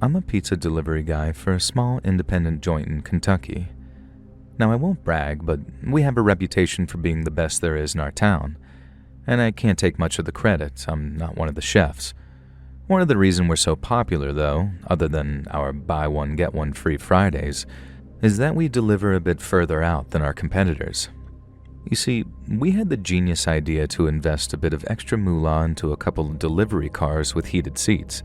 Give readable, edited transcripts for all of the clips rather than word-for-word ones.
I'm a pizza delivery guy for a small independent joint in Kentucky. Now, I won't brag, but we have a reputation for being the best there is in our town, and I can't take much of the credit. I'm not one of the chefs. One of the reasons we're so popular, though, other than our buy one get one free Fridays, is that we deliver a bit further out than our competitors. You see, we had the genius idea to invest a bit of extra moolah into a couple of delivery cars with heated seats.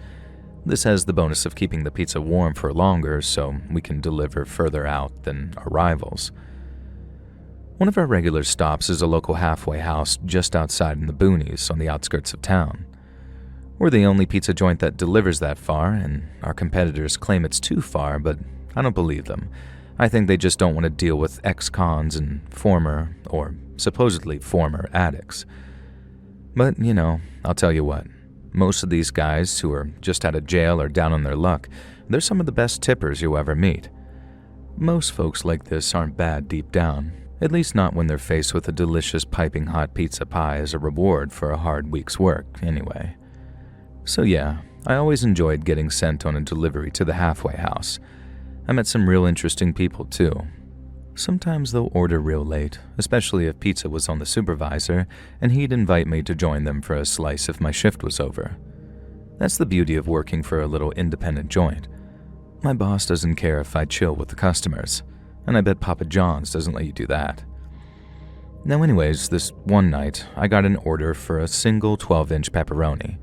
This has the bonus of keeping the pizza warm for longer, so we can deliver further out than our rivals. One of our regular stops is a local halfway house just outside in the boonies on the outskirts of town. We're the only pizza joint that delivers that far, and our competitors claim it's too far, but I don't believe them. I think they just don't want to deal with ex-cons and former, or supposedly former, addicts. But, I'll tell you what. Most of these guys who are just out of jail or down on their luck, they're some of the best tippers you'll ever meet. Most folks like this aren't bad deep down, at least not when they're faced with a delicious piping hot pizza pie as a reward for a hard week's work, anyway. So yeah, I always enjoyed getting sent on a delivery to the halfway house. I met some real interesting people too. Sometimes they'll order real late, especially if pizza was on the supervisor, and he'd invite me to join them for a slice if my shift was over. That's the beauty of working for a little independent joint. My boss doesn't care if I chill with the customers, and I bet Papa John's doesn't let you do that. Now anyways, this one night, I got an order for a single 12-inch pepperoni.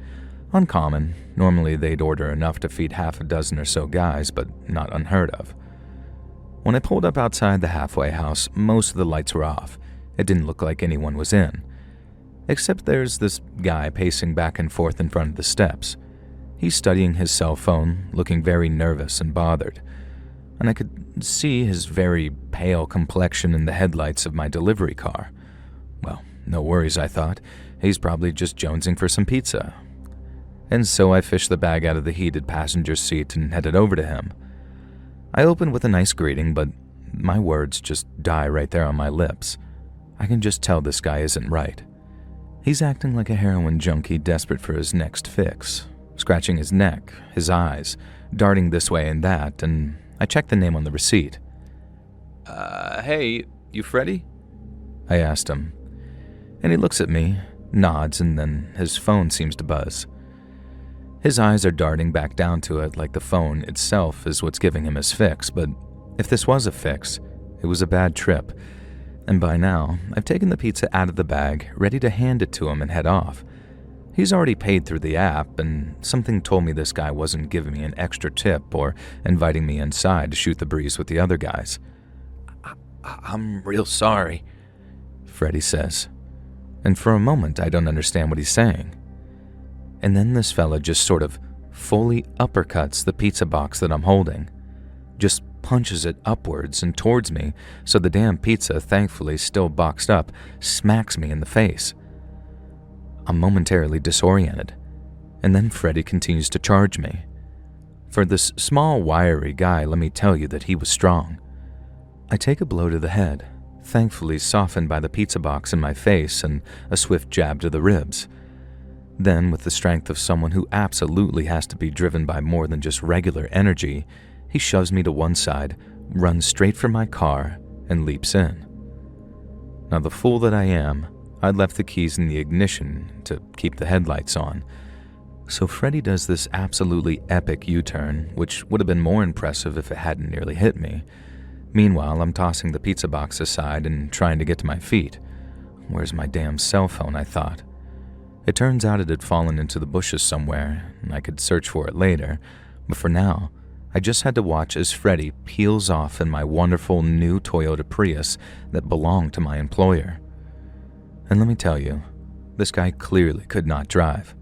Uncommon. Normally they'd order enough to feed half a dozen or so guys, but not unheard of. When I pulled up outside the halfway house, most of the lights were off. It didn't look like anyone was in. Except there's this guy pacing back and forth in front of the steps. He's studying his cell phone, looking very nervous and bothered. And I could see his very pale complexion in the headlights of my delivery car. Well, no worries, I thought. He's probably just jonesing for some pizza. And so I fished the bag out of the heated passenger seat and headed over to him. I opened with a nice greeting, but my words just die right there on my lips. I can just tell this guy isn't right. He's acting like a heroin junkie desperate for his next fix, scratching his neck, his eyes, darting this way and that, and I checked the name on the receipt. Hey, you Freddy? I asked him. And he looks at me, nods, and then his phone seems to buzz. His eyes are darting back down to it like the phone itself is what's giving him his fix, but if this was a fix, it was a bad trip. And by now, I've taken the pizza out of the bag, ready to hand it to him and head off. He's already paid through the app, and something told me this guy wasn't giving me an extra tip or inviting me inside to shoot the breeze with the other guys. I'm real sorry, Freddy says. And for a moment, I don't understand what he's saying. And then this fella just sort of fully uppercuts the pizza box that I'm holding. Just punches it upwards and towards me, so the damn pizza, thankfully still boxed up, smacks me in the face. I'm momentarily disoriented, and then Freddy continues to charge me. For this small, wiry guy, let me tell you that he was strong. I take a blow to the head, thankfully softened by the pizza box in my face and a swift jab to the ribs. Then, with the strength of someone who absolutely has to be driven by more than just regular energy, he shoves me to one side, runs straight for my car, and leaps in. Now, the fool that I am, I'd left the keys in the ignition to keep the headlights on. So Freddy does this absolutely epic U-turn, which would have been more impressive if it hadn't nearly hit me. Meanwhile, I'm tossing the pizza box aside and trying to get to my feet. Where's my damn cell phone, I thought. It turns out it had fallen into the bushes somewhere, and I could search for it later, but for now, I just had to watch as Freddy peels off in my wonderful new Toyota Prius that belonged to my employer. And let me tell you, this guy clearly could not drive.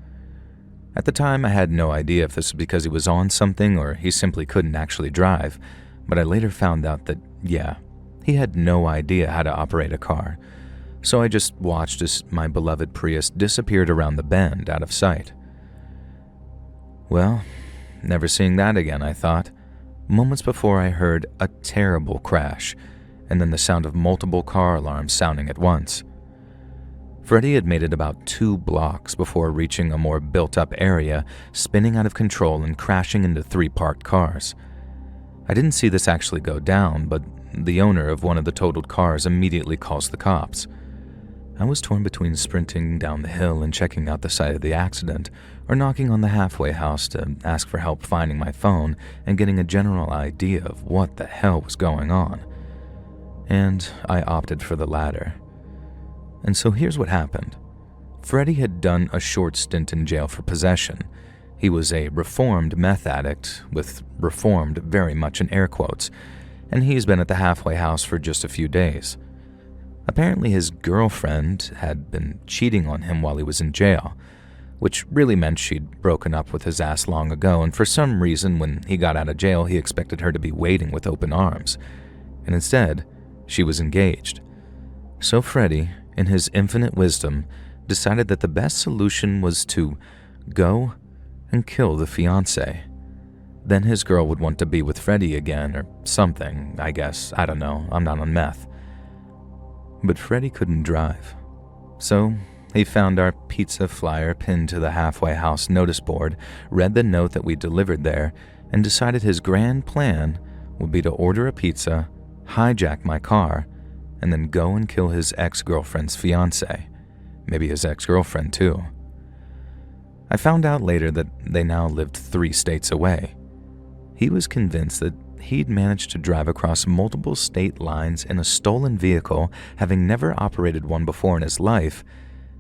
At the time, I had no idea if this was because he was on something or he simply couldn't actually drive, but I later found out that, yeah, he had no idea how to operate a car. So I just watched as my beloved Prius disappeared around the bend out of sight. Well, never seeing that again, I thought, moments before I heard a terrible crash, and then the sound of multiple car alarms sounding at once. Freddy had made it about 2 blocks before reaching a more built-up area, spinning out of control and crashing into 3 parked cars. I didn't see this actually go down, but the owner of one of the totaled cars immediately calls the cops. I was torn between sprinting down the hill and checking out the site of the accident, or knocking on the halfway house to ask for help finding my phone and getting a general idea of what the hell was going on. And I opted for the latter. And so here's what happened. Freddy had done a short stint in jail for possession. He was a reformed meth addict, with reformed very much in air quotes, and he's been at the halfway house for just a few days. Apparently his girlfriend had been cheating on him while he was in jail, which really meant she'd broken up with his ass long ago, and for some reason when he got out of jail he expected her to be waiting with open arms, and instead she was engaged. So Freddy, in his infinite wisdom, decided that the best solution was to go and kill the fiancé. Then his girl would want to be with Freddy again or something, I guess. I don't know, I'm not on meth. But Freddy couldn't drive. So he found our pizza flyer pinned to the halfway house notice board, read the note that we delivered there, and decided his grand plan would be to order a pizza, hijack my car, and then go and kill his ex-girlfriend's fiancé. Maybe his ex-girlfriend too. I found out later that they now lived 3 states away. He was convinced that he'd managed to drive across multiple state lines in a stolen vehicle, having never operated one before in his life,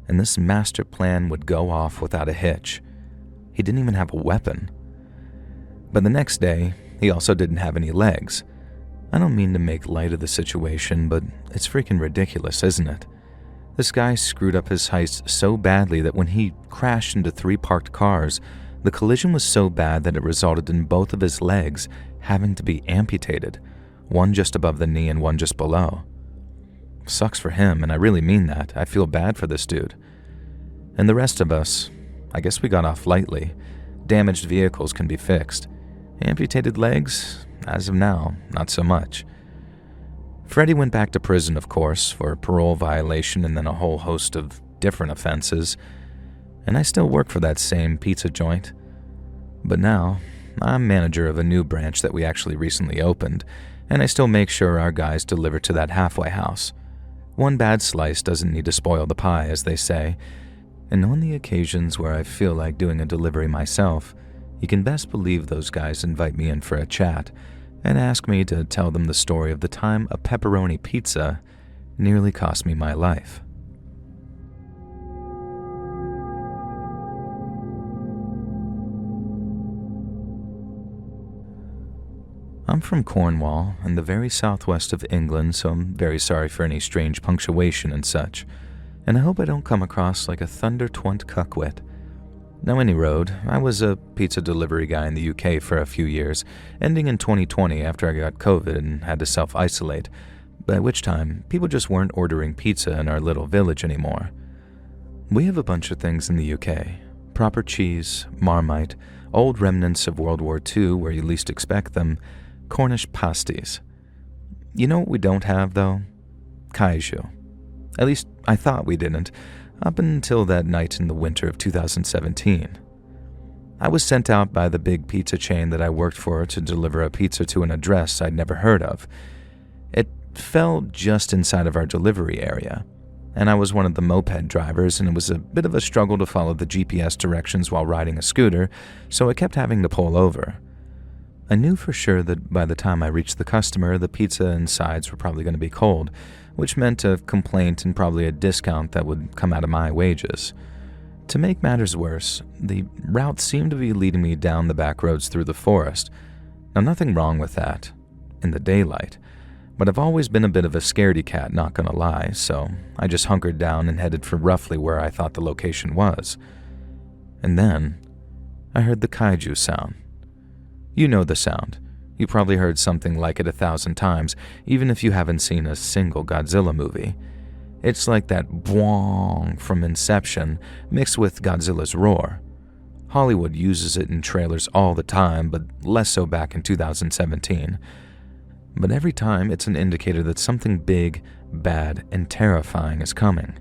and this master plan would go off without a hitch. He didn't even have a weapon. But the next day, he also didn't have any legs. I don't mean to make light of the situation, but it's freaking ridiculous, isn't it? This guy screwed up his heist so badly that when he crashed into 3 parked cars, the collision was so bad that it resulted in both of his legs having to be amputated, one just above the knee and one just below. Sucks for him, and I really mean that. I feel bad for this dude. And the rest of us, I guess we got off lightly. Damaged vehicles can be fixed. Amputated legs, as of now, not so much. Freddy went back to prison, of course, for a parole violation and then a whole host of different offenses. And I still work for that same pizza joint. But now, I'm manager of a new branch that we actually recently opened, and I still make sure our guys deliver to that halfway house. One bad slice doesn't need to spoil the pie, as they say, and on the occasions where I feel like doing a delivery myself, you can best believe those guys invite me in for a chat and ask me to tell them the story of the time a pepperoni pizza nearly cost me my life. I'm from Cornwall, in the very southwest of England, so I'm very sorry for any strange punctuation and such, and I hope I don't come across like a thunder-twunt cuckwit. Now any road, I was a pizza delivery guy in the UK for a few years, ending in 2020 after I got COVID and had to self-isolate, by which time people just weren't ordering pizza in our little village anymore. We have a bunch of things in the UK. Proper cheese, Marmite, old remnants of World War II where you least expect them, Cornish pasties. You know what we don't have, though? Kaiju. At least I thought we didn't, up until that night in the winter of 2017. I was sent out by the big pizza chain that I worked for to deliver a pizza to an address I'd never heard of. It fell just inside of our delivery area, and I was one of the moped drivers, and it was a bit of a struggle to follow the GPS directions while riding a scooter, so I kept having to pull over. I knew for sure that by the time I reached the customer, the pizza and sides were probably going to be cold, which meant a complaint and probably a discount that would come out of my wages. To make matters worse, the route seemed to be leading me down the back roads through the forest. Now, nothing wrong with that, in the daylight, but I've always been a bit of a scaredy cat, not gonna lie, so I just hunkered down and headed for roughly where I thought the location was. And then, I heard the kaiju sound. You know the sound. You probably heard something like it 1,000 times, even if you haven't seen a single Godzilla movie. It's like that bwong from Inception mixed with Godzilla's roar. Hollywood uses it in trailers all the time, but less so back in 2017. But every time it's an indicator that something big, bad, and terrifying is coming.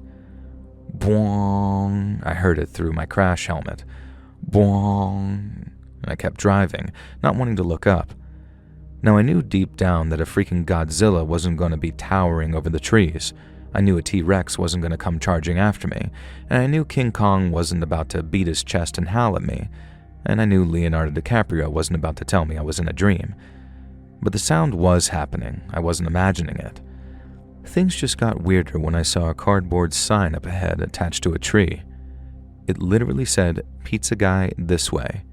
Boing! I heard it through my crash helmet. Boing! And I kept driving, not wanting to look up. Now, I knew deep down that a freaking Godzilla wasn't going to be towering over the trees. I knew a T-Rex wasn't going to come charging after me, and I knew King Kong wasn't about to beat his chest and howl at me, and I knew Leonardo DiCaprio wasn't about to tell me I was in a dream. But the sound was happening. I wasn't imagining it. Things just got weirder when I saw a cardboard sign up ahead attached to a tree. It literally said, "Pizza Guy this way."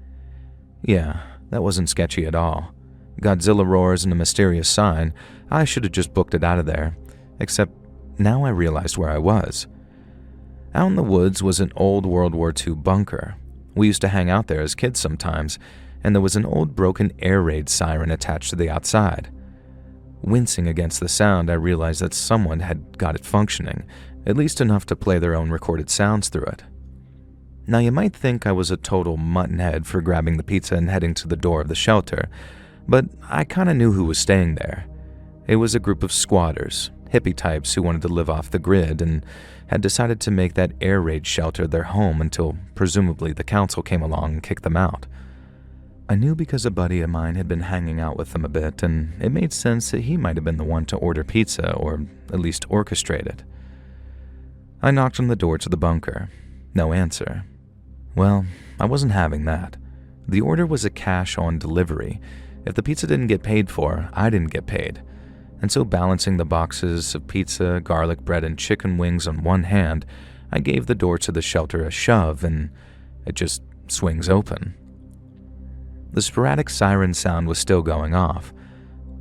Yeah, that wasn't sketchy at all. Godzilla roars and a mysterious sign. I should have just booked it out of there. Except now I realized where I was. Out in the woods was an old World War II bunker. We used to hang out there as kids sometimes, and there was an old broken air raid siren attached to the outside. Wincing against the sound, I realized that someone had got it functioning, at least enough to play their own recorded sounds through it. Now, you might think I was a total muttonhead for grabbing the pizza and heading to the door of the shelter, but I kinda knew who was staying there. It was a group of squatters, hippie types who wanted to live off the grid and had decided to make that air raid shelter their home until presumably the council came along and kicked them out. I knew because a buddy of mine had been hanging out with them a bit, and it made sense that he might have been the one to order pizza or at least orchestrate it. I knocked on the door to the bunker. No answer. Well, I wasn't having that. The order was a cash on delivery. If the pizza didn't get paid for, I didn't get paid. And so, balancing the boxes of pizza, garlic bread, and chicken wings on one hand, I gave the door to the shelter a shove, and it just swings open. The sporadic siren sound was still going off.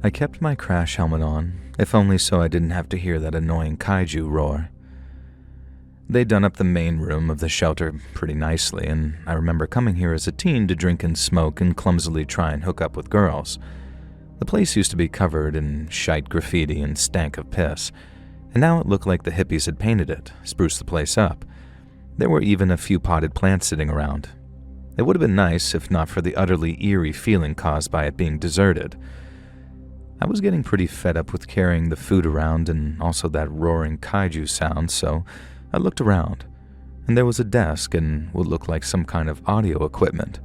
I kept my crash helmet on, if only so I didn't have to hear that annoying kaiju roar. They'd done up the main room of the shelter pretty nicely, and I remember coming here as a teen to drink and smoke and clumsily try and hook up with girls. The place used to be covered in shite graffiti and stank of piss, and now it looked like the hippies had painted it, spruced the place up. There were even a few potted plants sitting around. It would have been nice if not for the utterly eerie feeling caused by it being deserted. I was getting pretty fed up with carrying the food around and also that roaring kaiju sound, so I looked around, and there was a desk and what looked like some kind of audio equipment.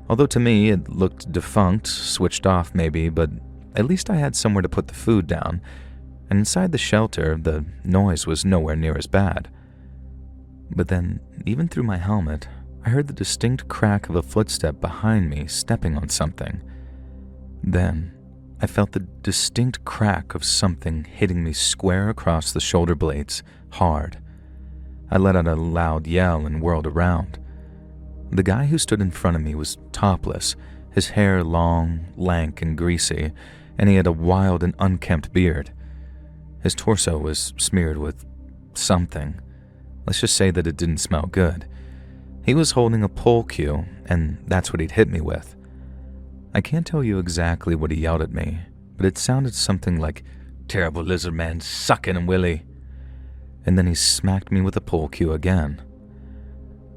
Although to me it looked defunct, switched off maybe, but at least I had somewhere to put the food down, and inside the shelter the noise was nowhere near as bad. But then, even through my helmet, I heard the distinct crack of a footstep behind me stepping on something. Then, I felt the distinct crack of something hitting me square across the shoulder blades, hard. I let out a loud yell and whirled around. The guy who stood in front of me was topless, his hair long, lank, and greasy, and he had a wild and unkempt beard. His torso was smeared with something. Let's just say that it didn't smell good. He was holding a pole cue, and that's what he'd hit me with. I can't tell you exactly what he yelled at me, but it sounded something like, "Terrible lizard man, suckin' him, Willie." And then he smacked me with the pole cue again.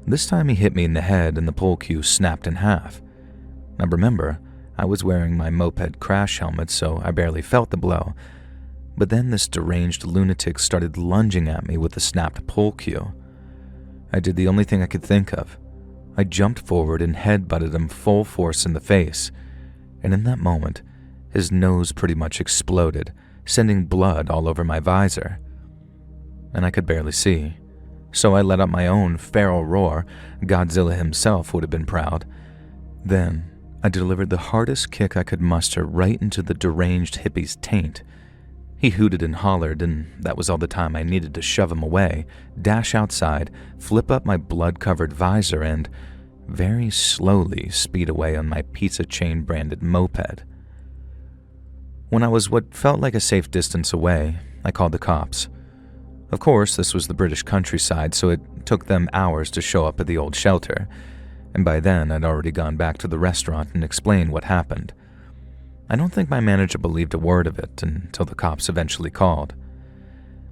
This time he hit me in the head and the pole cue snapped in half. Now remember, I was wearing my moped crash helmet, so I barely felt the blow. But then this deranged lunatic started lunging at me with the snapped pole cue. I did the only thing I could think of. I jumped forward and head-butted him full force in the face. And in that moment, his nose pretty much exploded, sending blood all over my visor. And I could barely see. So I let out my own feral roar. Godzilla himself would have been proud. Then, I delivered the hardest kick I could muster right into the deranged hippie's taint. He hooted and hollered, and that was all the time I needed to shove him away, dash outside, flip up my blood-covered visor, and very slowly speed away on my pizza chain-branded moped. When I was what felt like a safe distance away, I called the cops. Of course, this was the British countryside, so it took them hours to show up at the old shelter, and by then I'd already gone back to the restaurant and explained what happened. I don't think my manager believed a word of it until the cops eventually called.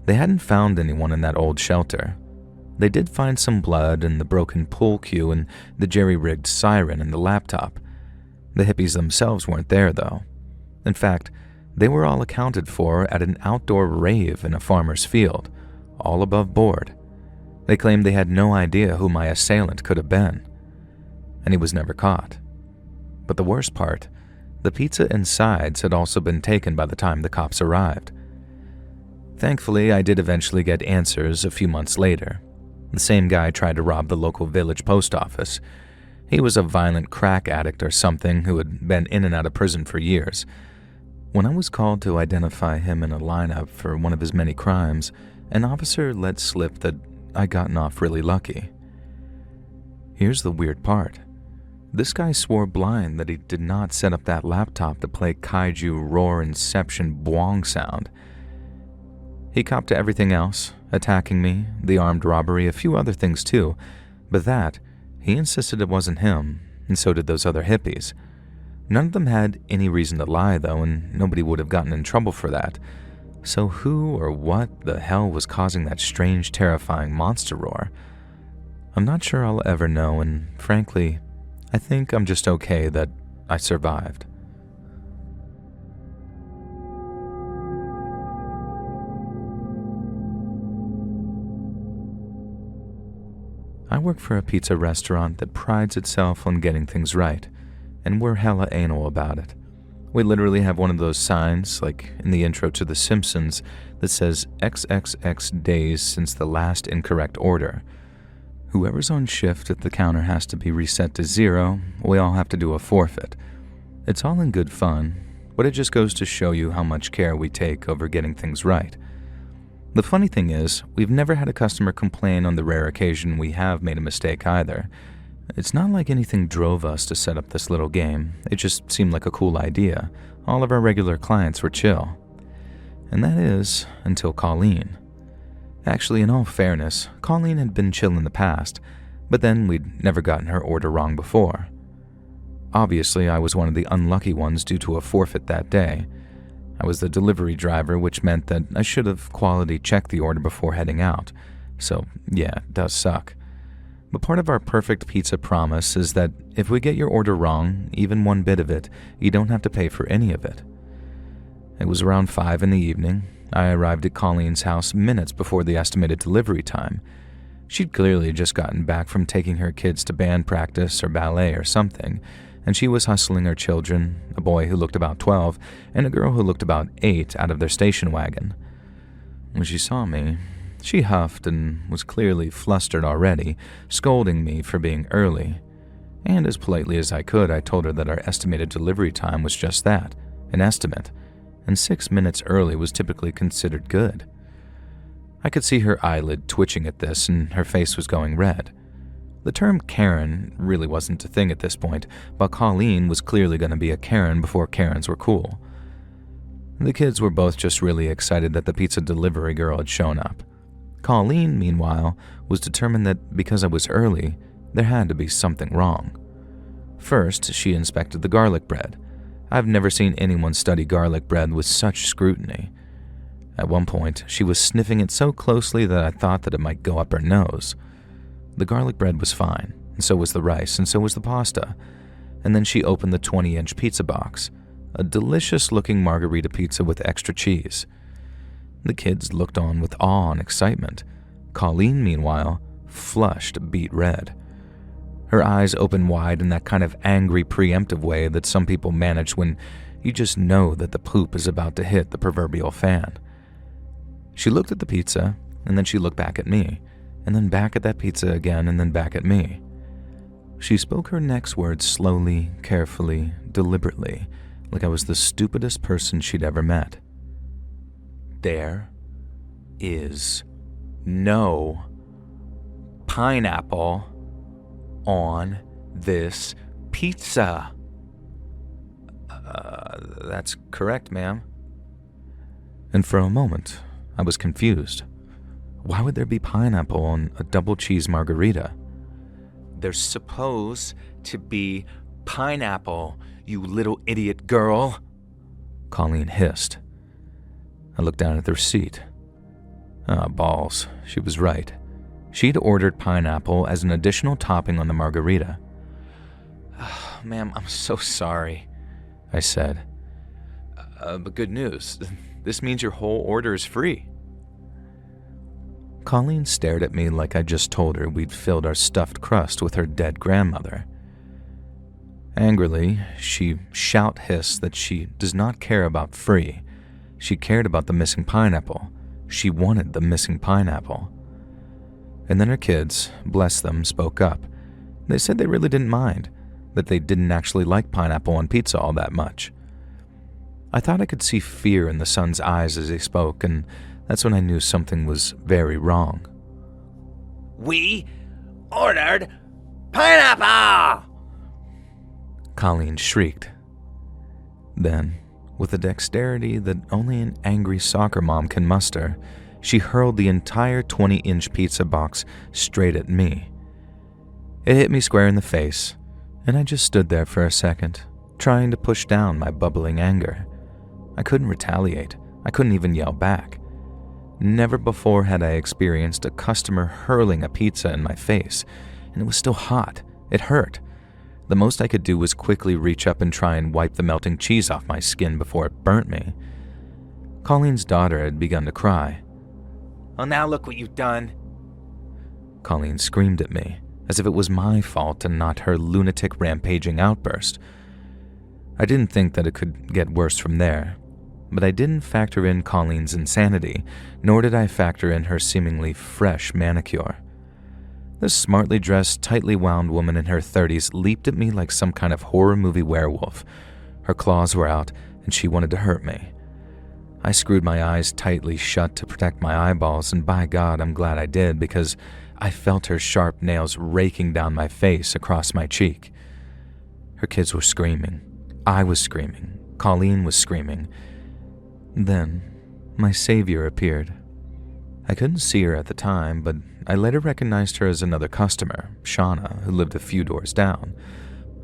They hadn't found anyone in that old shelter. They did find some blood and the broken pool cue and the jerry-rigged siren in the laptop. The hippies themselves weren't there, though. In fact, they were all accounted for at an outdoor rave in a farmer's field, all above board. They claimed they had no idea who my assailant could have been, and he was never caught. But the worst part, the pizza and sides had also been taken by the time the cops arrived. Thankfully, I did eventually get answers a few months later. The same guy tried to rob the local village post office. He was a violent crack addict or something who had been in and out of prison for years. When I was called to identify him in a lineup for one of his many crimes, an officer let slip that I'd gotten off really lucky. Here's the weird part. This guy swore blind that he did not set up that laptop to play kaiju roar inception boing sound. He copped to everything else, attacking me, the armed robbery, a few other things too, but that, he insisted it wasn't him, and so did those other hippies. None of them had any reason to lie though, and nobody would have gotten in trouble for that. So who or what the hell was causing that strange, terrifying monster roar? I'm not sure I'll ever know, and frankly, I think I'm just okay that I survived. I work for a pizza restaurant that prides itself on getting things right, and we're hella anal about it. We literally have one of those signs, like in the intro to The Simpsons, that says XXX days since the last incorrect order. Whoever's on shift at the counter has to be reset to 0, we all have to do a forfeit. It's all in good fun, but it just goes to show you how much care we take over getting things right. The funny thing is, we've never had a customer complain on the rare occasion we have made a mistake either. It's not like anything drove us to set up this little game, it just seemed like a cool idea. All of our regular clients were chill. And that is, until Colleen. Actually, in all fairness, Colleen had been chill in the past, but then we'd never gotten her order wrong before. Obviously, I was one of the unlucky ones due to a forfeit that day. I was the delivery driver, which meant that I should have quality checked the order before heading out. So, yeah, it does suck. But part of our perfect pizza promise is that if we get your order wrong, even one bit of it, you don't have to pay for any of it. It was around 5 in the evening. I arrived at Colleen's house minutes before the estimated delivery time. She'd clearly just gotten back from taking her kids to band practice or ballet or something, and she was hustling her children, a boy who looked about 12 and a girl who looked about 8, out of their station wagon. When she saw me, she huffed and was clearly flustered already, scolding me for being early. And as politely as I could, I told her that our estimated delivery time was just that, an estimate, and 6 minutes early was typically considered good. I could see her eyelid twitching at this, and her face was going red. The term Karen really wasn't a thing at this point, but Colleen was clearly going to be a Karen before Karens were cool. The kids were both just really excited that the pizza delivery girl had shown up. Colleen, meanwhile, was determined that because I was early, there had to be something wrong. First, she inspected the garlic bread. I've never seen anyone study garlic bread with such scrutiny. At one point, she was sniffing it so closely that I thought that it might go up her nose. The garlic bread was fine, and so was the rice, and so was the pasta. And then she opened the 20-inch pizza box, a delicious-looking margarita pizza with extra cheese. The kids looked on with awe and excitement. Colleen, meanwhile, flushed beet red. Her eyes opened wide in that kind of angry, preemptive way that some people manage when you just know that the poop is about to hit the proverbial fan. She looked at the pizza, and then she looked back at me, and then back at that pizza again, and then back at me. She spoke her next words slowly, carefully, deliberately, like I was the stupidest person she'd ever met. There is no pineapple on this pizza. That's correct, ma'am. And for a moment, I was confused. Why would there be pineapple on a double cheese margarita? There's supposed to be pineapple, you little idiot girl, Colleen hissed. I looked down at the receipt. Balls. She was right. She'd ordered pineapple as an additional topping on the margarita. Ma'am, I'm so sorry, I said. But good news. This means your whole order is free. Colleen stared at me like I just told her we'd filled our stuffed crust with her dead grandmother. Angrily, she hissed that she does not care about free. She cared about the missing pineapple. She wanted the missing pineapple. And then her kids, bless them, spoke up. They said they really didn't mind, that they didn't actually like pineapple on pizza all that much. I thought I could see fear in the son's eyes as he spoke, and that's when I knew something was very wrong. "We ordered pineapple!" Colleen shrieked. Then, with a dexterity that only an angry soccer mom can muster, she hurled the entire 20-inch pizza box straight at me. It hit me square in the face, and I just stood there for a second, trying to push down my bubbling anger. I couldn't retaliate. I couldn't even yell back. Never before had I experienced a customer hurling a pizza in my face, and it was still hot. It hurt. The most I could do was quickly reach up and try and wipe the melting cheese off my skin before it burnt me. Colleen's daughter had begun to cry. "Well, now look what you've done." Colleen screamed at me, as if it was my fault and not her lunatic rampaging outburst. I didn't think that it could get worse from there, but I didn't factor in Colleen's insanity, nor did I factor in her seemingly fresh manicure. This smartly dressed, tightly wound woman in her 30s leaped at me like some kind of horror movie werewolf. Her claws were out, and she wanted to hurt me. I screwed my eyes tightly shut to protect my eyeballs, and by God, I'm glad I did, because I felt her sharp nails raking down my face across my cheek. Her kids were screaming. I was screaming. Colleen was screaming. Then, my savior appeared. I couldn't see her at the time, but I later recognized her as another customer, Shauna, who lived a few doors down.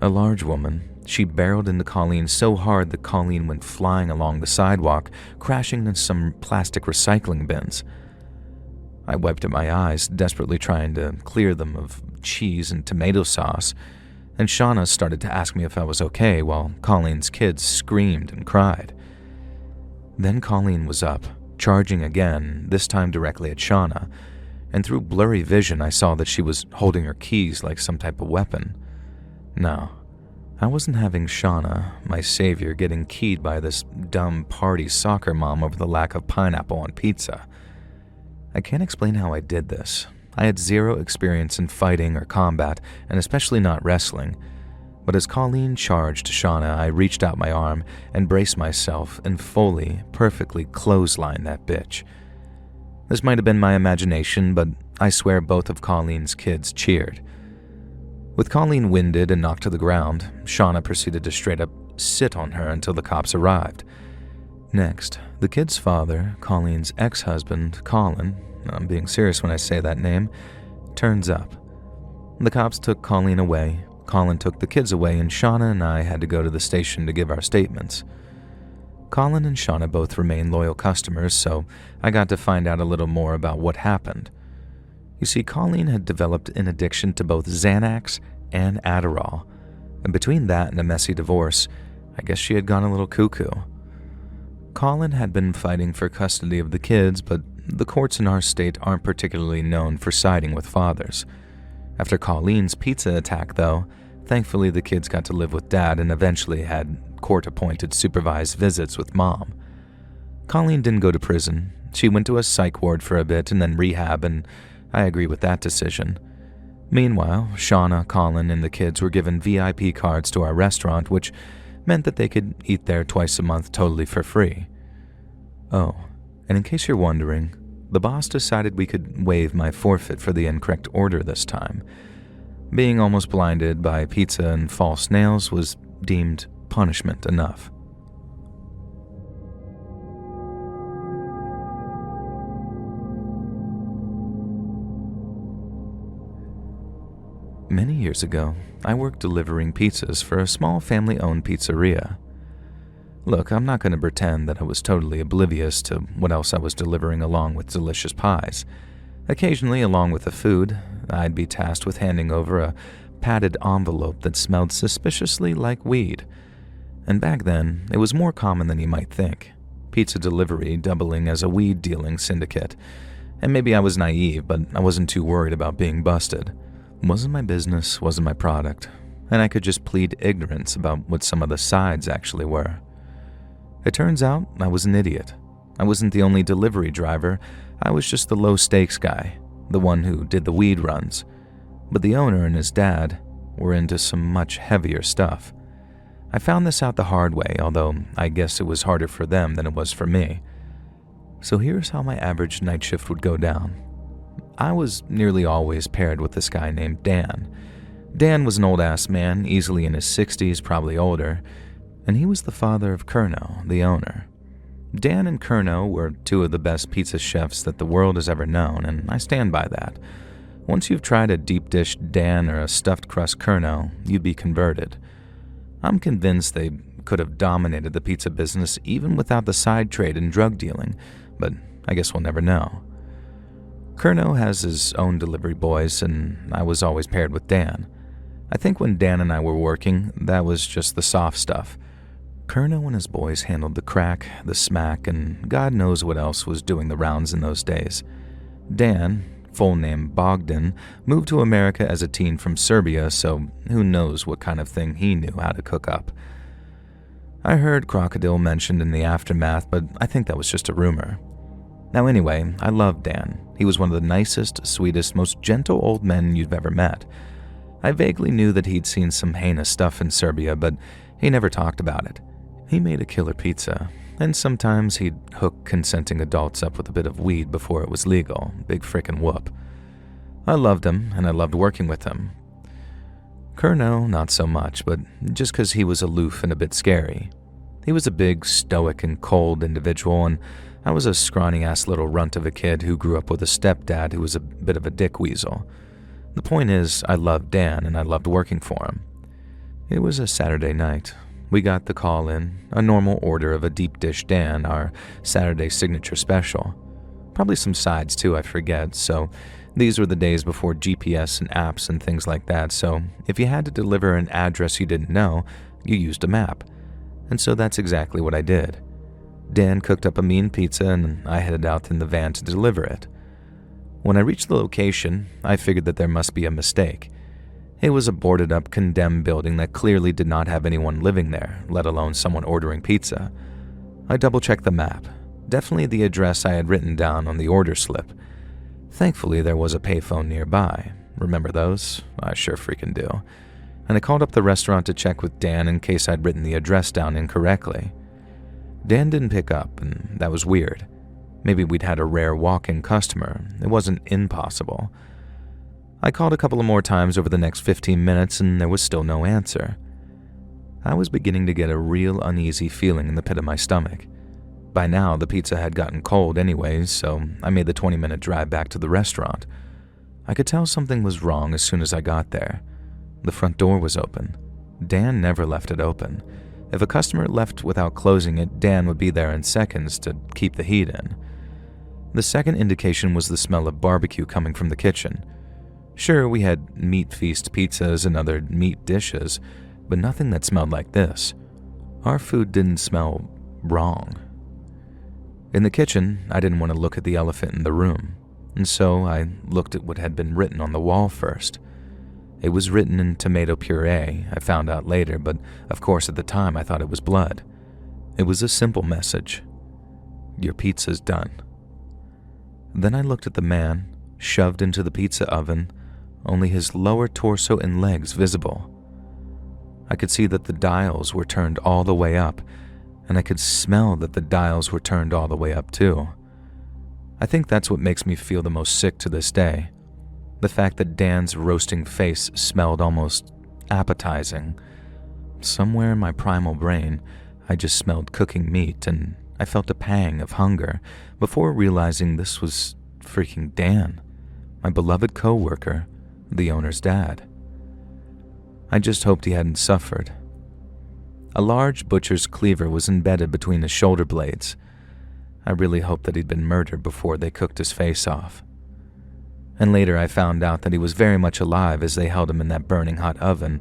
A large woman, she barreled into Colleen so hard that Colleen went flying along the sidewalk, crashing into some plastic recycling bins. I wiped at my eyes, desperately trying to clear them of cheese and tomato sauce, and Shauna started to ask me if I was okay while Colleen's kids screamed and cried. Then Colleen was up, charging again, this time directly at Shauna, and through blurry vision I saw that she was holding her keys like some type of weapon. No, I wasn't having Shauna, my savior, getting keyed by this dumb party soccer mom over the lack of pineapple on pizza. I can't explain how I did this. I had zero experience in fighting or combat, and especially not wrestling. But as Colleen charged Shauna, I reached out my arm and braced myself and fully, perfectly clotheslined that bitch. This might have been my imagination, but I swear both of Colleen's kids cheered. With Colleen winded and knocked to the ground, Shauna proceeded to straight up sit on her until the cops arrived. Next, the kid's father, Colleen's ex-husband, Colin, I'm being serious when I say that name, turns up. The cops took Colleen away, Colin took the kids away, and Shauna and I had to go to the station to give our statements. Colin and Shauna both remain loyal customers, so I got to find out a little more about what happened. You see, Colleen had developed an addiction to both Xanax and Adderall, and between that and a messy divorce, I guess she had gone a little cuckoo. Colin had been fighting for custody of the kids, but the courts in our state aren't particularly known for siding with fathers. After Colleen's pizza attack, though, thankfully the kids got to live with Dad and eventually had court-appointed supervised visits with Mom. Colleen didn't go to prison. She went to a psych ward for a bit and then rehab, and I agree with that decision. Meanwhile, Shauna, Colin, and the kids were given VIP cards to our restaurant, which meant that they could eat there twice a month totally for free. Oh, and in case you're wondering, the boss decided we could waive my forfeit for the incorrect order this time. Being almost blinded by pizza and false nails was deemed punishment enough. Many years ago, I worked delivering pizzas for a small family-owned pizzeria. Look, I'm not going to pretend that I was totally oblivious to what else I was delivering along with delicious pies. Occasionally, along with the food, I'd be tasked with handing over a padded envelope that smelled suspiciously like weed. And back then, it was more common than you might think, pizza delivery doubling as a weed-dealing syndicate. And maybe I was naive, but I wasn't too worried about being busted. Wasn't my business, wasn't my product, and I could just plead ignorance about what some of the sides actually were. It turns out I was an idiot. I wasn't the only delivery driver, I was just the low-stakes guy, the one who did the weed runs. But the owner and his dad were into some much heavier stuff. I found this out the hard way, although I guess it was harder for them than it was for me. So here's how my average night shift would go down. I was nearly always paired with this guy named Dan. Dan was an old-ass man, easily in his 60s, probably older, and he was the father of Curnow, the owner. Dan and Curnow were two of the best pizza chefs that the world has ever known, and I stand by that. Once you've tried a deep dish Dan or a stuffed crust Curnow, you'd be converted. I'm convinced they could have dominated the pizza business even without the side trade and drug dealing, but I guess we'll never know. Curnow has his own delivery boys, and I was always paired with Dan. I think when Dan and I were working, that was just the soft stuff. Curnow and his boys handled the crack, the smack, and God knows what else was doing the rounds in those days. Dan, full name Bogdan, moved to America as a teen from Serbia, so who knows what kind of thing he knew how to cook up. I heard crocodile mentioned in the aftermath, but I think that was just a rumor. Now anyway, I loved Dan. He was one of the nicest, sweetest, most gentle old men you've ever met. I vaguely knew that he'd seen some heinous stuff in Serbia, but he never talked about it. He made a killer pizza, and sometimes he'd hook consenting adults up with a bit of weed before it was legal. Big frickin' whoop. I loved him, and I loved working with him. Curnow, not so much, but just because he was aloof and a bit scary. He was a big, stoic, and cold individual, and I was a scrawny-ass little runt of a kid who grew up with a stepdad who was a bit of a dick weasel. The point is, I loved Dan, and I loved working for him. It was a Saturday night. We got the call in, a normal order of a deep dish Dan, our Saturday signature special. Probably some sides too, I forget, so these were the days before GPS and apps and things like that, so if you had to deliver an address you didn't know, you used a map. And so that's exactly what I did. Dan cooked up a mean pizza and I headed out in the van to deliver it. When I reached the location, I figured that there must be a mistake. It was a boarded-up, condemned building that clearly did not have anyone living there, let alone someone ordering pizza. I double-checked the map, definitely the address I had written down on the order slip. Thankfully, there was a payphone nearby. Remember those? I sure freaking do. And I called up the restaurant to check with Dan in case I'd written the address down incorrectly. Dan didn't pick up, and that was weird. Maybe we'd had a rare walk-in customer. It wasn't impossible. I called a couple of more times over the next 15 minutes, and there was still no answer. I was beginning to get a real uneasy feeling in the pit of my stomach. By now, the pizza had gotten cold anyways, so I made the 20-minute drive back to the restaurant. I could tell something was wrong as soon as I got there. The front door was open. Dan never left it open. If a customer left without closing it, Dan would be there in seconds to keep the heat in. The second indication was the smell of barbecue coming from the kitchen. Sure, we had meat feast pizzas and other meat dishes, but nothing that smelled like this. Our food didn't smell wrong. In the kitchen, I didn't want to look at the elephant in the room, and so I looked at what had been written on the wall first. It was written in tomato puree, I found out later, but of course at the time I thought it was blood. It was a simple message. Your pizza's done. Then I looked at the man, shoved into the pizza oven, only his lower torso and legs visible. I could see that the dials were turned all the way up, and I could smell that the dials were turned all the way up too. I think that's what makes me feel the most sick to this day. The fact that Dan's roasting face smelled almost appetizing. Somewhere in my primal brain, I just smelled cooking meat, and I felt a pang of hunger before realizing this was freaking Dan, my beloved co-worker, the owner's dad. I just hoped he hadn't suffered. A large butcher's cleaver was embedded between his shoulder blades. I really hoped that he'd been murdered before they cooked his face off. And later I found out that he was very much alive as they held him in that burning hot oven,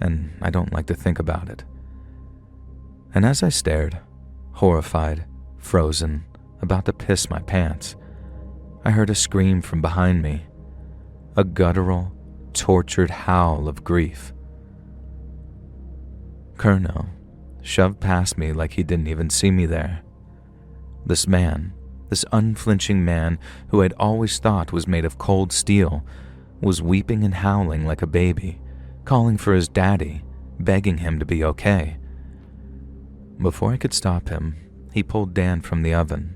and I don't like to think about it. And as I stared, horrified, frozen, about to piss my pants, I heard a scream from behind me, a guttural, tortured howl of grief. Curnow shoved past me like he didn't even see me there. This man, this unflinching man who I'd always thought was made of cold steel, was weeping and howling like a baby, calling for his daddy, begging him to be okay. Before I could stop him, he pulled Dan from the oven.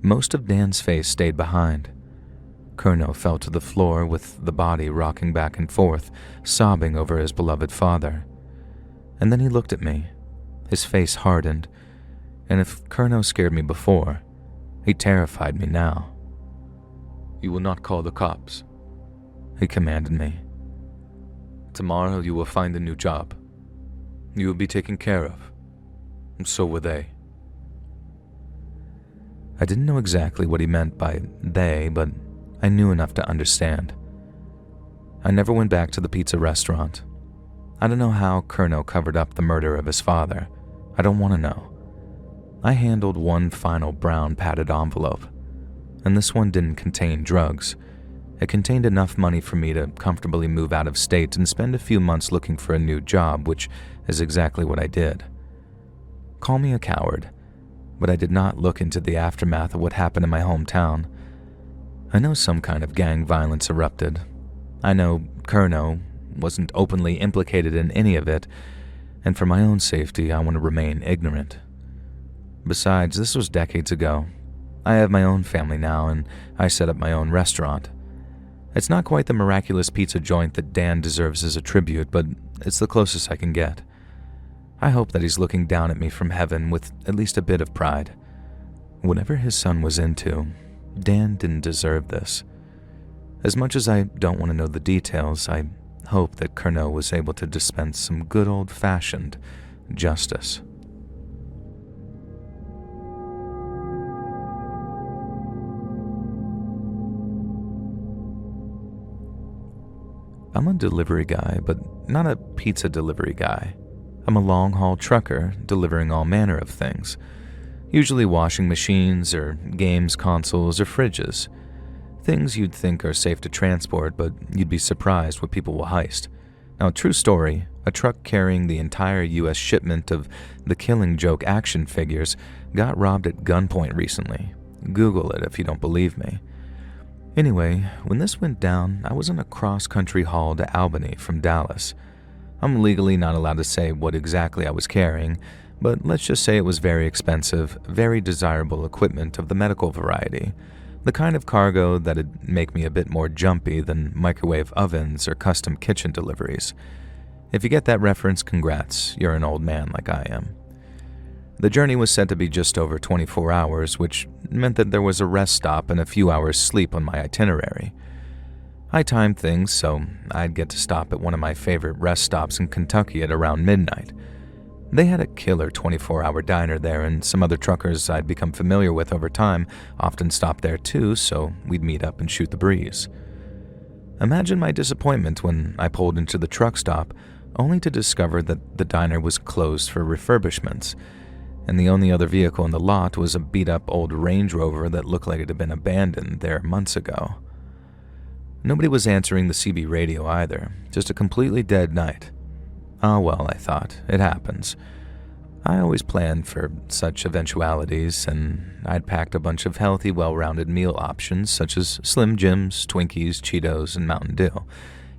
Most of Dan's face stayed behind. Curnow fell to the floor with the body rocking back and forth, sobbing over his beloved father. And then he looked at me. His face hardened, and if Curnow scared me before, he terrified me now. "You will not call the cops," he commanded me. "Tomorrow you will find a new job. You will be taken care of. And so will they." I didn't know exactly what he meant by they, but I knew enough to understand. I never went back to the pizza restaurant. I don't know how Curnow covered up the murder of his father. I don't want to know. I handled one final brown padded envelope, and this one didn't contain drugs. It contained enough money for me to comfortably move out of state and spend a few months looking for a new job, which is exactly what I did. Call me a coward, but I did not look into the aftermath of what happened in my hometown. I know some kind of gang violence erupted. I know Curnow wasn't openly implicated in any of it, and for my own safety, I want to remain ignorant. Besides, this was decades ago. I have my own family now, and I set up my own restaurant. It's not quite the miraculous pizza joint that Dan deserves as a tribute, but it's the closest I can get. I hope that he's looking down at me from heaven with at least a bit of pride. Whatever his son was into, Dan didn't deserve this. As much as I don't want to know the details, I hope that Curnow was able to dispense some good old-fashioned justice. I'm a delivery guy, but not a pizza delivery guy. I'm a long-haul trucker delivering all manner of things, usually washing machines or games consoles or fridges. Things you'd think are safe to transport, but you'd be surprised what people will heist. Now, true story, a truck carrying the entire U.S. shipment of the Killing Joke action figures got robbed at gunpoint recently. Google it if you don't believe me. Anyway, when this went down, I was on a cross-country haul to Albany from Dallas. I'm legally not allowed to say what exactly I was carrying, but let's just say it was very expensive, very desirable equipment of the medical variety. The kind of cargo that'd make me a bit more jumpy than microwave ovens or custom kitchen deliveries. If you get that reference, congrats, you're an old man like I am. The journey was said to be just over 24 hours, which meant that there was a rest stop and a few hours sleep on my itinerary. I timed things so I'd get to stop at one of my favorite rest stops in Kentucky at around midnight. They had a killer 24-hour diner there, and some other truckers I'd become familiar with over time often stopped there too, so we'd meet up and shoot the breeze. Imagine my disappointment when I pulled into the truck stop, only to discover that the diner was closed for refurbishments, and the only other vehicle in the lot was a beat-up old Range Rover that looked like it had been abandoned there months ago. Nobody was answering the CB radio either, just a completely dead night. Oh well, I thought, it happens. I always planned for such eventualities, and I'd packed a bunch of healthy, well-rounded meal options such as Slim Jims, Twinkies, Cheetos, and Mountain Dew.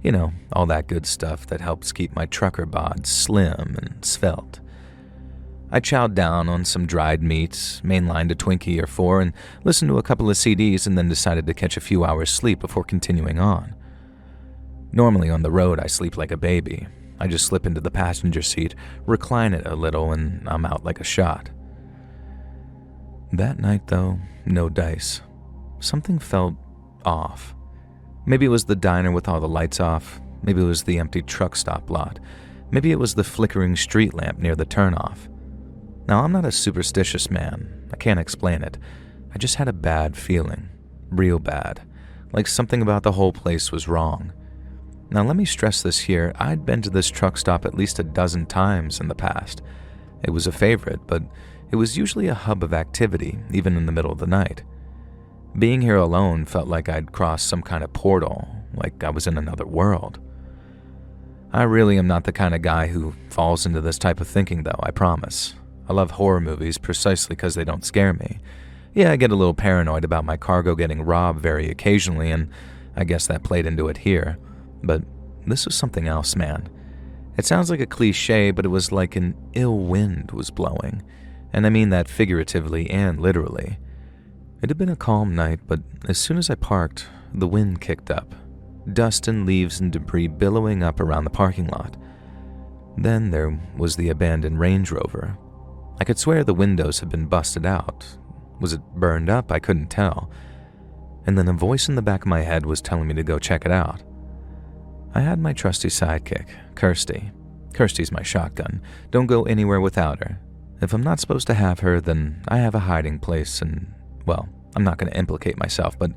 You know, all that good stuff that helps keep my trucker bod slim and svelte. I chowed down on some dried meats, mainlined a Twinkie or four, and listened to a couple of CDs and then decided to catch a few hours sleep before continuing on. Normally on the road I sleep like a baby. I just slip into the passenger seat, recline it a little, and I'm out like a shot. That night, though, no dice. Something felt off. Maybe it was the diner with all the lights off. Maybe it was the empty truck stop lot. Maybe it was the flickering street lamp near the turnoff. Now, I'm not a superstitious man. I can't explain it. I just had a bad feeling. Real bad. Like something about the whole place was wrong. Now, let me stress this here. I'd been to this truck stop at least a dozen times in the past. It was a favorite, but it was usually a hub of activity, even in the middle of the night. Being here alone felt like I'd crossed some kind of portal, like I was in another world. I really am not the kind of guy who falls into this type of thinking, though, I promise. I love horror movies precisely because they don't scare me. Yeah, I get a little paranoid about my cargo getting robbed very occasionally, and I guess that played into it here. But this was something else, man. It sounds like a cliche, but it was like an ill wind was blowing, and I mean that figuratively and literally. It had been a calm night, but as soon as I parked, the wind kicked up. Dust and leaves and debris billowing up around the parking lot. Then there was the abandoned Range Rover. I could swear the windows had been busted out. Was it burned up? I couldn't tell. And then a voice in the back of my head was telling me to go check it out. I had my trusty sidekick, Kirsty. Kirsty's my shotgun. Don't go anywhere without her. If I'm not supposed to have her, then I have a hiding place and, well, I'm not going to implicate myself, but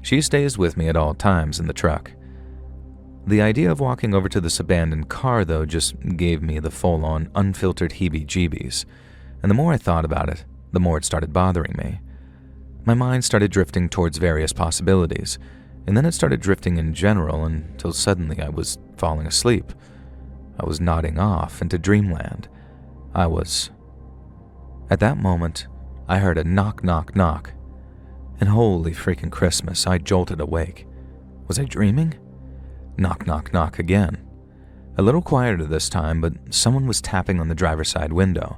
she stays with me at all times in the truck. The idea of walking over to this abandoned car, though, just gave me the full-on, unfiltered heebie-jeebies. And the more I thought about it, the more it started bothering me. My mind started drifting towards various possibilities, and then it started drifting in general until suddenly I was falling asleep. I was nodding off into dreamland. At that moment, I heard a knock, knock, knock. And holy freaking Christmas, I jolted awake. Was I dreaming? Knock, knock, knock again. A little quieter this time, but someone was tapping on the driver's side window.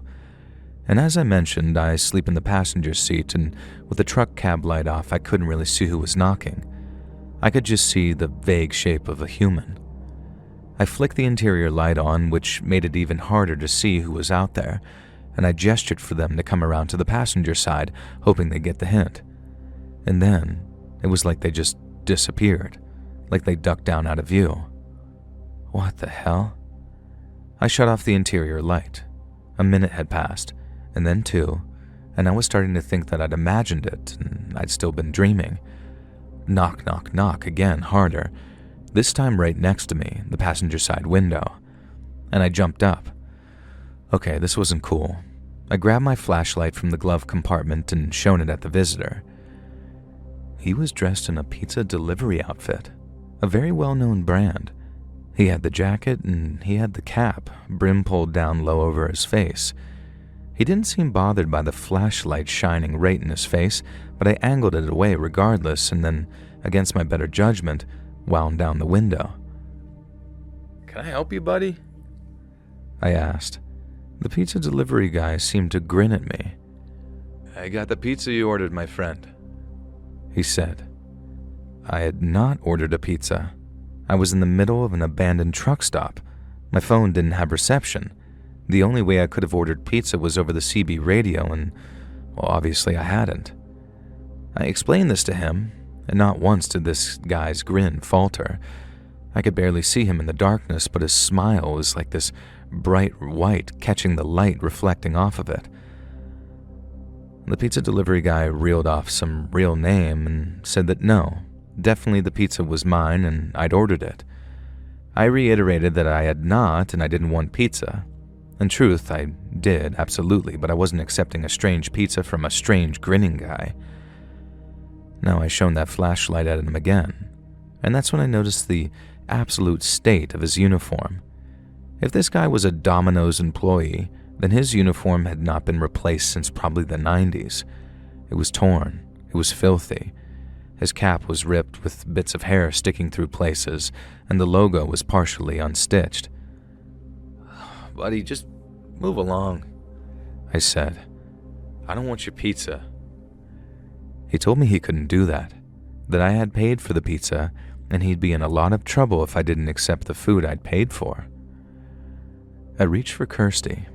And as I mentioned, I sleep in the passenger seat, and with the truck cab light off, I couldn't really see who was knocking. I could just see the vague shape of a human. I flicked the interior light on, which made it even harder to see who was out there, and I gestured for them to come around to the passenger side, hoping they'd get the hint. And then, it was like they just disappeared, like they ducked down out of view. What the hell? I shut off the interior light. A minute had passed, and then two, and I was starting to think that I'd imagined it, and I'd still been dreaming. Knock, knock, knock again, harder, this time right next to me, the passenger side window. And I jumped up. Okay, this wasn't cool. I grabbed my flashlight from the glove compartment and shone it at the visitor. He was dressed in a pizza delivery outfit, a very well-known brand. He had the jacket and he had the cap, brim pulled down low over his face. He didn't seem bothered by the flashlight shining right in his face, but I angled it away regardless and then, against my better judgment, wound down the window. Can I help you, buddy? I asked. The pizza delivery guy seemed to grin at me. I got the pizza you ordered, my friend, he said. I had not ordered a pizza. I was in the middle of an abandoned truck stop. My phone didn't have reception. The only way I could have ordered pizza was over the CB radio, and, well, obviously I hadn't. I explained this to him, and not once did this guy's grin falter. I could barely see him in the darkness, but his smile was like this bright white catching the light reflecting off of it. The pizza delivery guy reeled off some real name and said that no, definitely the pizza was mine and I'd ordered it. I reiterated that I had not and I didn't want pizza. In truth, I did, absolutely, but I wasn't accepting a strange pizza from a strange grinning guy. Now I shone that flashlight at him again, and that's when I noticed the absolute state of his uniform. If this guy was a Domino's employee, then his uniform had not been replaced since probably the 90s. It was torn, it was filthy. His cap was ripped with bits of hair sticking through places, and the logo was partially unstitched. Buddy, just move along, I said. I don't want your pizza. He told me he couldn't do that I had paid for the pizza, and he'd be in a lot of trouble if I didn't accept the food I'd paid for. I reached for Kirsty.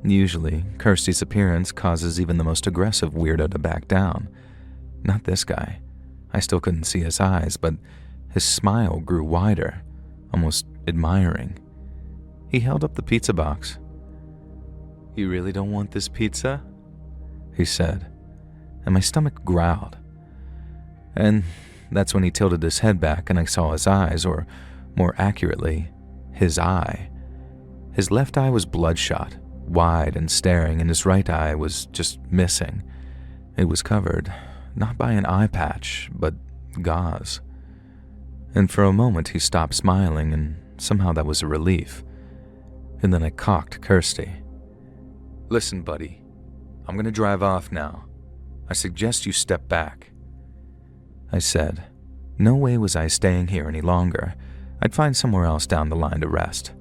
Usually, Kirsty's appearance causes even the most aggressive weirdo to back down. Not this guy. I still couldn't see his eyes, but his smile grew wider, almost admiring. He held up the pizza box. You really don't want this pizza? He said, and my stomach growled. And that's when he tilted his head back and I saw his eyes, or more accurately, his eye. His left eye was bloodshot, wide and staring, and his right eye was just missing. It was covered not by an eye patch, but gauze. And for a moment he stopped smiling, and somehow that was a relief. And then I cocked Kirsty. Listen, buddy, I'm gonna drive off now. I suggest you step back. I said. No way was I staying here any longer. I'd find somewhere else down the line to rest.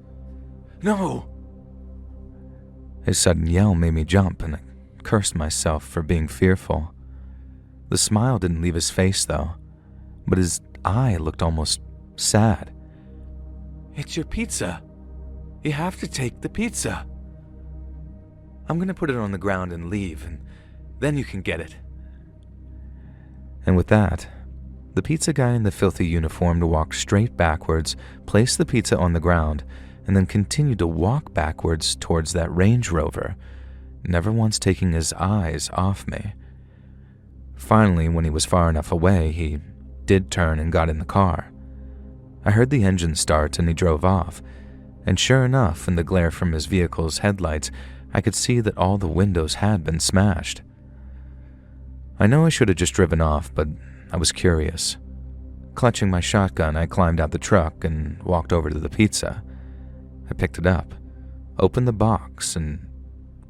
No! His sudden yell made me jump, and I cursed myself for being fearful. The smile didn't leave his face, though, but his eye looked almost sad. It's your pizza. You have to take the pizza. I'm gonna put it on the ground and leave, and then you can get it. And with that, the pizza guy in the filthy uniform walked straight backwards, placed the pizza on the ground, and then continued to walk backwards towards that Range Rover, never once taking his eyes off me. Finally, when he was far enough away, he did turn and got in the car. I heard the engine start and he drove off, and sure enough, in the glare from his vehicle's headlights, I could see that all the windows had been smashed. I know I should have just driven off, but I was curious. Clutching my shotgun, I climbed out the truck and walked over to the pizza. I picked it up, opened the box, and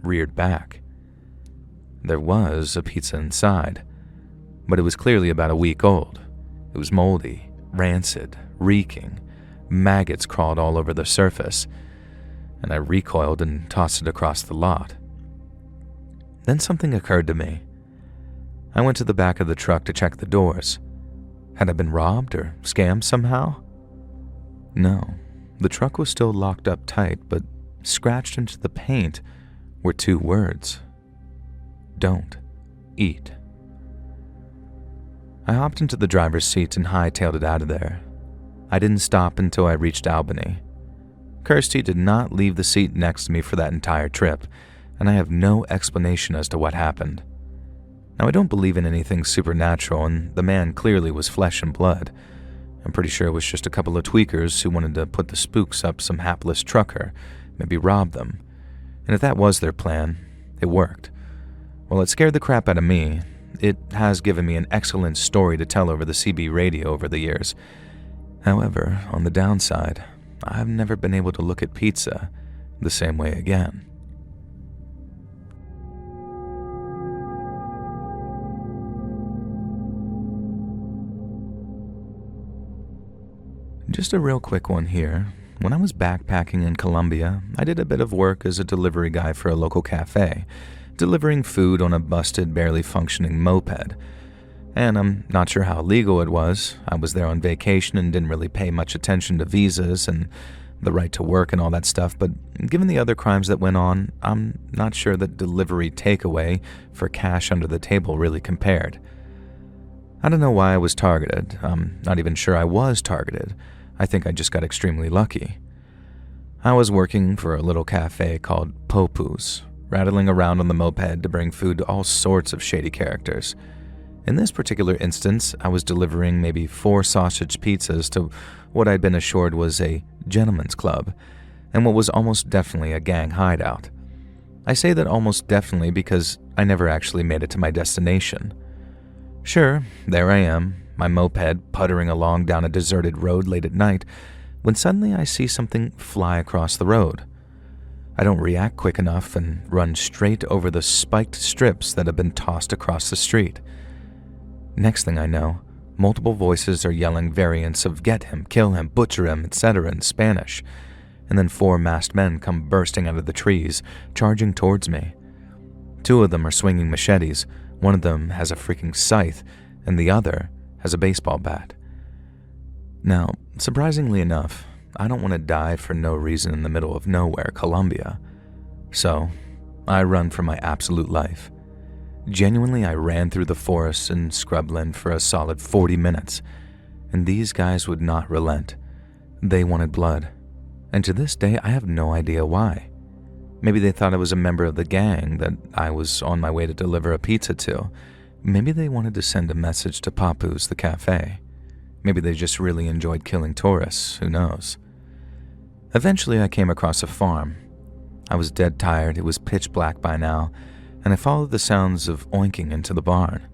reared back. There was a pizza inside, but it was clearly about a week old. It was moldy, rancid, reeking. Maggots crawled all over the surface, and I recoiled and tossed it across the lot. Then something occurred to me. I went to the back of the truck to check the doors. Had I been robbed or scammed somehow? No, the truck was still locked up tight, but scratched into the paint were 2 words. Don't eat. I hopped into the driver's seat and hightailed it out of there. I didn't stop until I reached Albany. Kirsty did not leave the seat next to me for that entire trip, and I have no explanation as to what happened. Now, I don't believe in anything supernatural, and the man clearly was flesh and blood. I'm pretty sure it was just a couple of tweakers who wanted to put the spooks up some hapless trucker, maybe rob them. And if that was their plan, it worked. While it scared the crap out of me, it has given me an excellent story to tell over the CB radio over the years. However, on the downside, I've never been able to look at pizza the same way again. Just a real quick one here. When I was backpacking in Colombia, I did a bit of work as a delivery guy for a local cafe, delivering food on a busted, barely functioning moped. And I'm not sure how legal it was. I was there on vacation and didn't really pay much attention to visas and the right to work and all that stuff, but given the other crimes that went on, I'm not sure that delivery takeaway for cash under the table really compared. I don't know why I was targeted. I'm not even sure I was targeted. I think I just got extremely lucky. I was working for a little cafe called Popu's, rattling around on the moped to bring food to all sorts of shady characters. In this particular instance, I was delivering maybe 4 sausage pizzas to what I'd been assured was a gentleman's club, and what was almost definitely a gang hideout. I say that almost definitely because I never actually made it to my destination. Sure, there I am, my moped puttering along down a deserted road late at night, when suddenly I see something fly across the road. I don't react quick enough and run straight over the spiked strips that have been tossed across the street. Next thing I know, multiple voices are yelling variants of "get him, kill him, butcher him," etc. in Spanish, and then 4 masked men come bursting out of the trees, charging towards me. 2 of them are swinging machetes, one of them has a freaking scythe, and the other has a baseball bat. Now, surprisingly enough, I don't want to die for no reason in the middle of nowhere, Colombia. So, I run for my absolute life. Genuinely, I ran through the forests and scrubland for a solid 40 minutes, and these guys would not relent. They wanted blood, and to this day, I have no idea why. Maybe they thought I was a member of the gang that I was on my way to deliver a pizza to. Maybe they wanted to send a message to Papu's, the cafe. Maybe they just really enjoyed killing tourists, who knows. Eventually, I came across a farm. I was dead tired, it was pitch black by now, and I followed the sounds of oinking into the barn.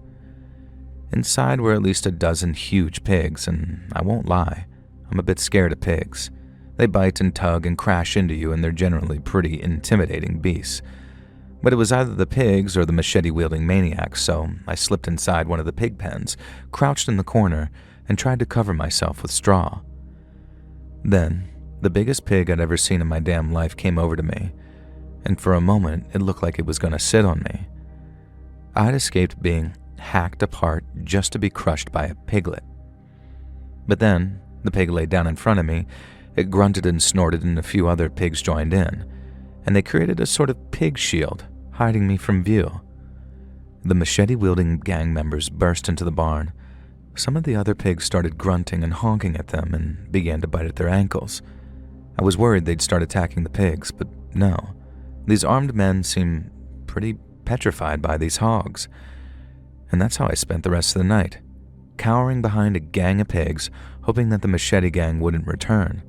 Inside were at least a dozen huge pigs, and I won't lie, I'm a bit scared of pigs. They bite and tug and crash into you, and they're generally pretty intimidating beasts. But it was either the pigs or the machete-wielding maniacs, so I slipped inside one of the pig pens, crouched in the corner, and tried to cover myself with straw. Then, the biggest pig I'd ever seen in my damn life came over to me, and for a moment it looked like it was going to sit on me. I'd escaped being hacked apart just to be crushed by a piglet. But then, the pig laid down in front of me, it grunted and snorted, and a few other pigs joined in, and they created a sort of pig shield, hiding me from view. The machete-wielding gang members burst into the barn. Some of the other pigs started grunting and honking at them and began to bite at their ankles. I was worried they'd start attacking the pigs, but no. These armed men seemed pretty petrified by these hogs. And that's how I spent the rest of the night, cowering behind a gang of pigs, hoping that the machete gang wouldn't return.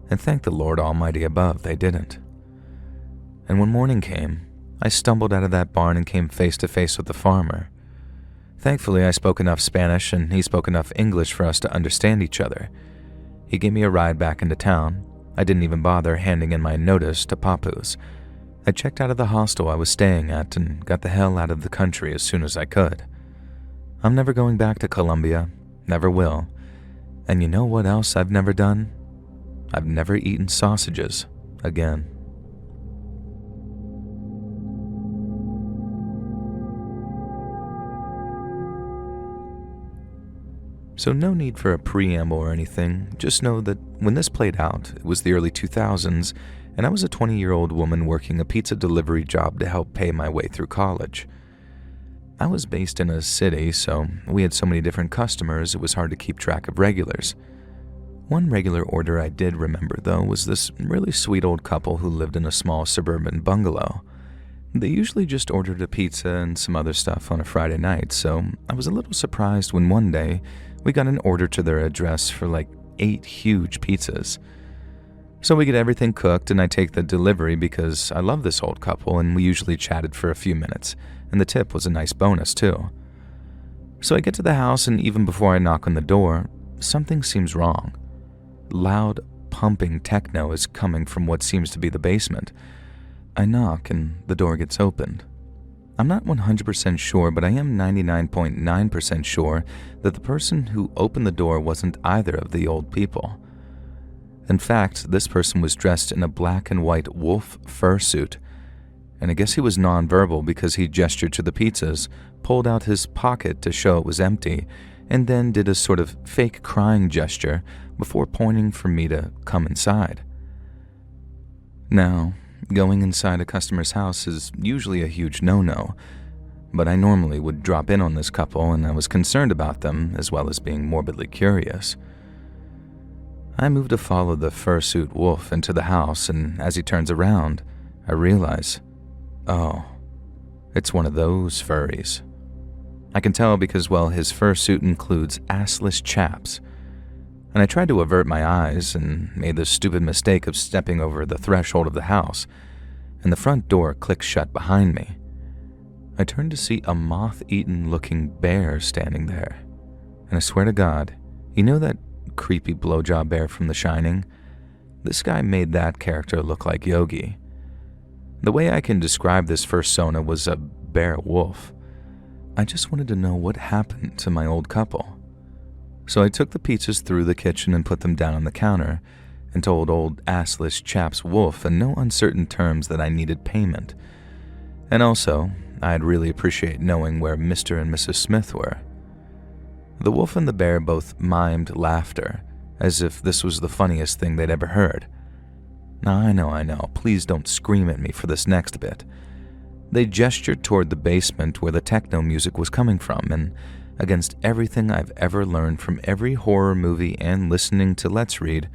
And thank the Lord Almighty above, they didn't. And when morning came, I stumbled out of that barn and came face to face with the farmer. Thankfully, I spoke enough Spanish and he spoke enough English for us to understand each other. He gave me a ride back into town. I didn't even bother handing in my notice to Papu's. I checked out of the hostel I was staying at and got the hell out of the country as soon as I could. I'm never going back to Colombia, never will. And you know what else I've never done? I've never eaten sausages again. So no need for a preamble or anything, just know that when this played out, it was the early 2000s, and I was a 20-year-old woman working a pizza delivery job to help pay my way through college. I was based in a city, so we had so many different customers it was hard to keep track of regulars. One regular order I did remember, though, was this really sweet old couple who lived in a small suburban bungalow. They usually just ordered a pizza and some other stuff on a Friday night, so I was a little surprised when one day we got an order to their address for like 8 huge pizzas. So we get everything cooked and I take the delivery because I love this old couple and we usually chatted for a few minutes, and the tip was a nice bonus too. So I get to the house and even before I knock on the door, something seems wrong. Loud, pumping techno is coming from what seems to be the basement. I knock and the door gets opened. I'm not 100% sure, but I am 99.9% sure that the person who opened the door wasn't either of the old people. In fact, this person was dressed in a black and white wolf fursuit, and I guess he was nonverbal because he gestured to the pizzas, pulled out his pocket to show it was empty, and then did a sort of fake crying gesture before pointing for me to come inside. Now, going inside a customer's house is usually a huge no-no, but I normally would drop in on this couple and I was concerned about them as well as being morbidly curious. I move to follow the fursuit wolf into the house, and as he turns around, I realize, oh, it's one of those furries. I can tell because, well, his fursuit includes assless chaps, and I tried to avert my eyes and made the stupid mistake of stepping over the threshold of the house, and the front door clicked shut behind me. I turned to see a moth-eaten looking bear standing there, and I swear to God, you know that creepy blowjob bear from The Shining? This guy made that character look like Yogi. The way I can describe this fursona was a bear wolf. I just wanted to know what happened to my old couple. So I took the pizzas through the kitchen and put them down on the counter and told old assless chaps wolf in no uncertain terms that I needed payment. And also, I'd really appreciate knowing where Mr. and Mrs. Smith were. The wolf and the bear both mimed laughter, as if this was the funniest thing they'd ever heard. Now, I know, please don't scream at me for this next bit. They gestured toward the basement where the techno music was coming from, and against everything I've ever learned from every horror movie and listening to Let's Read,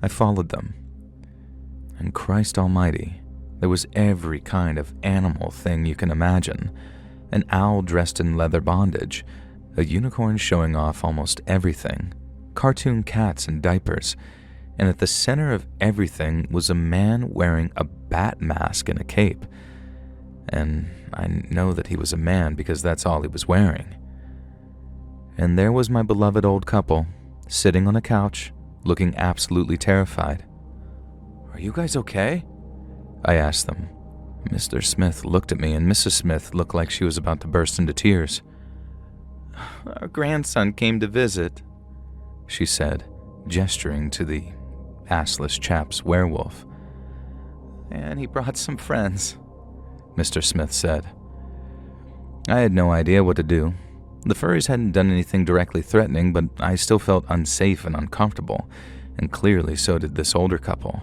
I followed them. And Christ almighty, there was every kind of animal thing you can imagine. An owl dressed in leather bondage, a unicorn showing off almost everything, cartoon cats in diapers, and at the center of everything was a man wearing a bat mask and a cape. And I know that he was a man because that's all he was wearing. And there was my beloved old couple, sitting on a couch, looking absolutely terrified. Are you guys okay? I asked them. Mr. Smith looked at me, and Mrs. Smith looked like she was about to burst into tears. Our grandson came to visit, she said, gesturing to the assless chap's werewolf. And he brought some friends, Mr. Smith said. I had no idea what to do. The furries hadn't done anything directly threatening, but I still felt unsafe and uncomfortable, and clearly so did this older couple.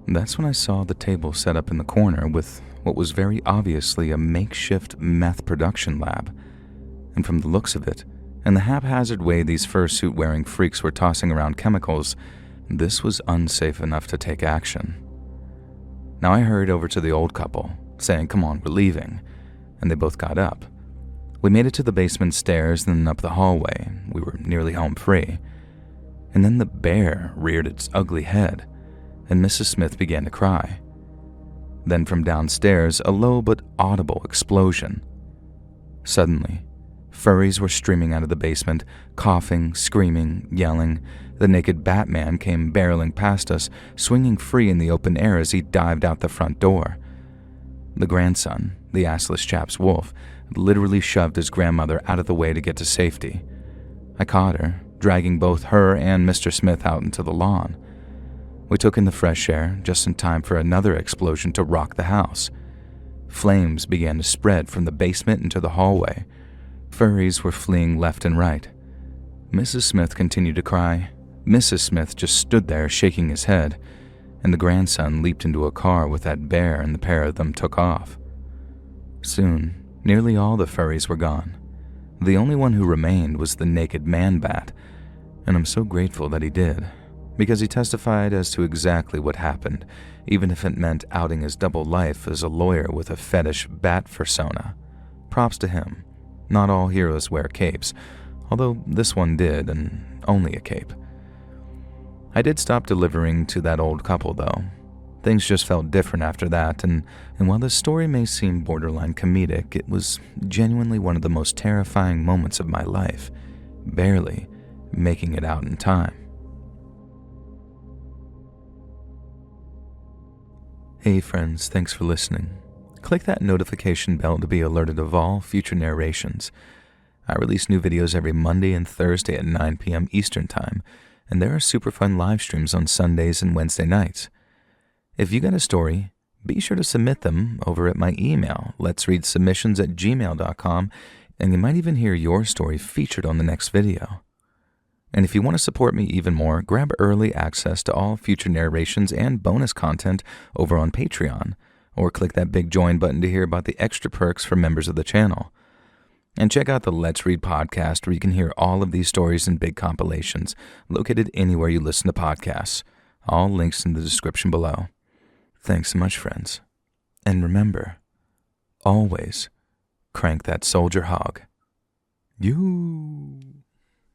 That's when I saw the table set up in the corner with what was very obviously a makeshift meth production lab. And from the looks of it, and the haphazard way these fursuit-wearing freaks were tossing around chemicals, this was unsafe enough to take action. Now I hurried over to the old couple, saying, "Come on, we're leaving," and they both got up. We made it to the basement stairs and then up the hallway. We were nearly home free. And then the bear reared its ugly head, and Mrs. Smith began to cry. Then from downstairs, a low but audible explosion. Suddenly, furries were streaming out of the basement, coughing, screaming, yelling. The naked Batman came barreling past us, swinging free in the open air as he dived out the front door. The grandson, the assless chap's wolf, literally shoved his grandmother out of the way to get to safety. I caught her, dragging both her and Mr. Smith out into the lawn. We took in the fresh air, just in time for another explosion to rock the house. Flames began to spread from the basement into the hallway. Furries were fleeing left and right. Mrs. Smith continued to cry. Mrs. Smith just stood there shaking his head, and the grandson leaped into a car with that bear, and the pair of them took off. Soon, nearly all the furries were gone. The only one who remained was the naked man-bat, and I'm so grateful that he did, because he testified as to exactly what happened, even if it meant outing his double life as a lawyer with a fetish bat persona. Props to him. Not all heroes wear capes, although this one did, and only a cape. I did stop delivering to that old couple, though. Things just felt different after that, and while the story may seem borderline comedic, it was genuinely one of the most terrifying moments of my life, barely making it out in time. Hey friends, thanks for listening. Click that notification bell to be alerted of all future narrations. I release new videos every Monday and Thursday at 9 p.m. Eastern Time, and there are super fun live streams on Sundays and Wednesday nights. If you got a story, be sure to submit them over at my email, letsreadsubmissions@gmail.com, and you might even hear your story featured on the next video. And if you want to support me even more, grab early access to all future narrations and bonus content over on Patreon, or click that big join button to hear about the extra perks for members of the channel. And check out the Let's Read podcast, where you can hear all of these stories in big compilations, located anywhere you listen to podcasts. All links in the description below. Thanks so much, friends. And remember, always crank that soldier hog. You.